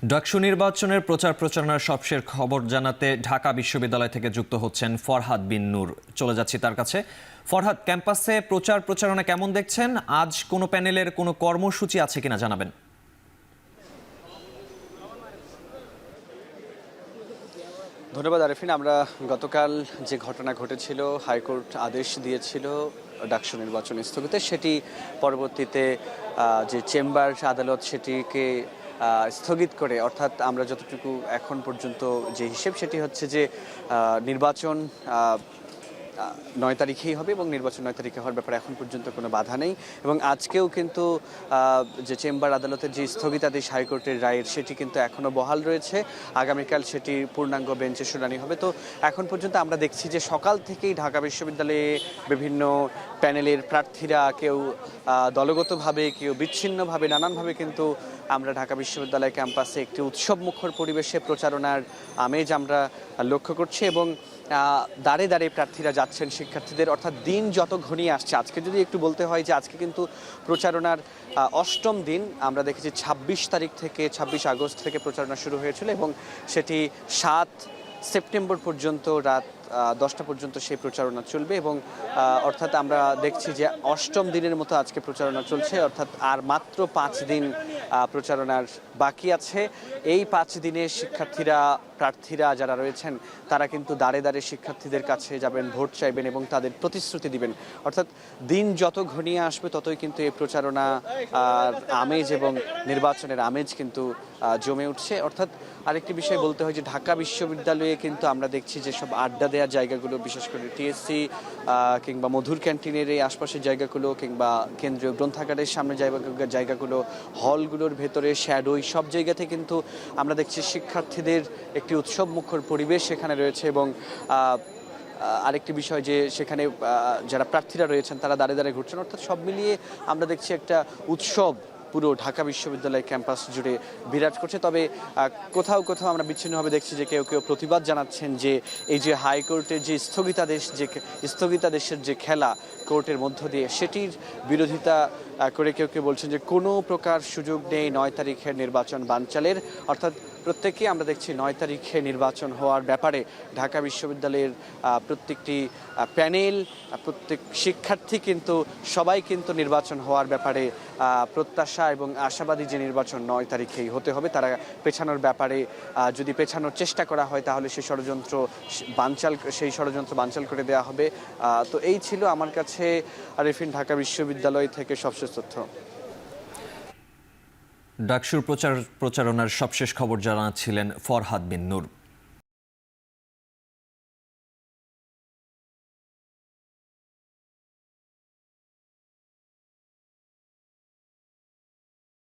ডাকসু নির্বাচনের প্রচার প্রচারণার সবশেষ খবর জানাতে ঢাকা বিশ্ববিদ্যালয় থেকে যুক্ত হচ্ছেন ফরহাদ বিন নূর। চলে যাচ্ছি তার কাছে। ফরহাদ, ক্যাম্পাসে প্রচার প্রচারণা কেমন দেখছেন? আজ কোনো প্যানেলের কোনো কর্মসূচি আছে কিনা জানাবেন। ধন্যবাদ আরিফিন। আমরা গতকাল যে ঘটনা ঘটেছিল, হাইকোর্ট আদেশ দিয়েছিল ডাকসু নির্বাচন স্থগিতে, সেটি পরবর্তীতে যে চেম্বার আদালত সেটিকে স্থগিত করে, অর্থাৎ আমরা যতটুকু এখন পর্যন্ত যে হিসেব সেটি হচ্ছে যে নির্বাচন 9 তারিখেই হবে এবং নির্বাচন 9 তারিখে হওয়ার ব্যাপারে এখন পর্যন্ত কোনো বাধা নেই। এবং আজকেও কিন্তু যে চেম্বার আদালতের যে স্থগিতাদেশ হাইকোর্টের রায়ের সেটি কিন্তু এখনও বহাল রয়েছে। আগামীকাল সেটি পূর্ণাঙ্গ বেঞ্চে শুনানি হবে। তো এখন পর্যন্ত আমরা দেখছি যে সকাল থেকেই ঢাকা বিশ্ববিদ্যালয়ে বিভিন্ন প্যানেলের প্রার্থীরা কেউ দলগতভাবে, কেউ বিচ্ছিন্নভাবে, নানানভাবে কিন্তু আমরা ঢাকা বিশ্ববিদ্যালয় ক্যাম্পাসে একটি উৎসবমুখর পরিবেশে প্রচারণার আমেজ আমরা লক্ষ্য করছি এবং দাঁড়ে দাঁড়িয়ে প্রার্থীরা যাচ্ছেন শিক্ষার্থীদের, অর্থাৎ দিন যত ঘনিয়ে আসছে। আজকে যদি একটু বলতে হয় যে আজকে কিন্তু প্রচারণার 8ম দিন। আমরা দেখেছি 26 তারিখ থেকে 26 আগস্ট থেকে প্রচারণা শুরু হয়েছিল এবং সেটি 7 সেপ্টেম্বর পর্যন্ত রাত 10টা পর্যন্ত সেই প্রচারণা চলবে এবং অর্থাৎ আমরা দেখছি যে 8ম দিনের মতো আজকে প্রচারণা চলছে, অর্থাৎ আর মাত্র 5 দিন প্রচারণার বাকি আছে। এই 5 দিনে শিক্ষার্থীরা, প্রার্থীরা যারা রয়েছেন তারা কিন্তু দাঁড়ে দাঁড়িয়ে শিক্ষার্থীদের কাছে যাবেন, ভোট চাইবেন এবং তাদের প্রতিশ্রুতি দিবেন। অর্থাৎ দিন যত ঘনিয়ে আসবে ততই কিন্তু এই প্রচারণা আমেজ এবং নির্বাচনের আমেজ কিন্তু জমে উঠছে। অর্থাৎ আরেকটি বিষয় বলতে হয় যে ঢাকা বিশ্ববিদ্যালয়ে কিন্তু আমরা দেখছি যে সব আড্ডা দেওয়ার জায়গাগুলো, বিশেষ করে টিএসসি কিংবা মধুর ক্যান্টিনের এই আশপাশের জায়গাগুলো কিংবা কেন্দ্রীয় গ্রন্থাগারের সামনে জায়গাগুলো, হলগুলোর ভেতরে শ্যাডো, সব জায়গাতে কিন্তু আমরা দেখছি শিক্ষার্থীদের একটি উৎসবমুখর পরিবেশ সেখানে রয়েছে এবং আরেকটি বিষয় যে সেখানে যারা প্রার্থীরা রয়েছেন তারা দাঁড়িয়ে দাঁড়িয়ে ঘুরছেন। অর্থাৎ সব মিলিয়ে আমরা দেখছি একটা উৎসব পুরো ঢাকা বিশ্ববিদ্যালয় ক্যাম্পাস জুড়ে বিরাজ করছে। তবে কোথাও কোথাও আমরা বিচ্ছিন্নভাবে দেখছি যে কেউ কেউ প্রতিবাদ জানাচ্ছেন যে এই যে হাইকোর্টের যে স্থগিতাদেশের যে খেলা কোর্টের মধ্য দিয়ে, সেটির বিরোধিতা করে কেউ কেউ বলছেন যে কোনো প্রকার সুযোগ নেই 9 তারিখের নির্বাচন বানচালের। অর্থাৎ প্রত্যেকেই আমরা দেখছি 9 তারিখে নির্বাচন হওয়ার ব্যাপারে ঢাকা বিশ্ববিদ্যালয়ের প্রত্যেকটি প্যানেল, প্রত্যেক শিক্ষার্থী কিন্তু সবাই কিন্তু নির্বাচন হওয়ার ব্যাপারে প্রত্যাশা এবং আশাবাদী যে নির্বাচন 9 তারিখেই হতে হবে। তারা পেছানোর ব্যাপারে যদি পেছানোর চেষ্টা করা হয় তাহলে সেই ষড়যন্ত্র বানচাল করে দেওয়া হবে। তো এই ছিল আমার কাছে আরিফিন ঢাকা বিশ্ববিদ্যালয় থেকে সবশেষ তথ্য। ডাকসুর প্রচারণার সবশেষ খবর জানাচ্ছিলেন ফরহাদ বিন নূর।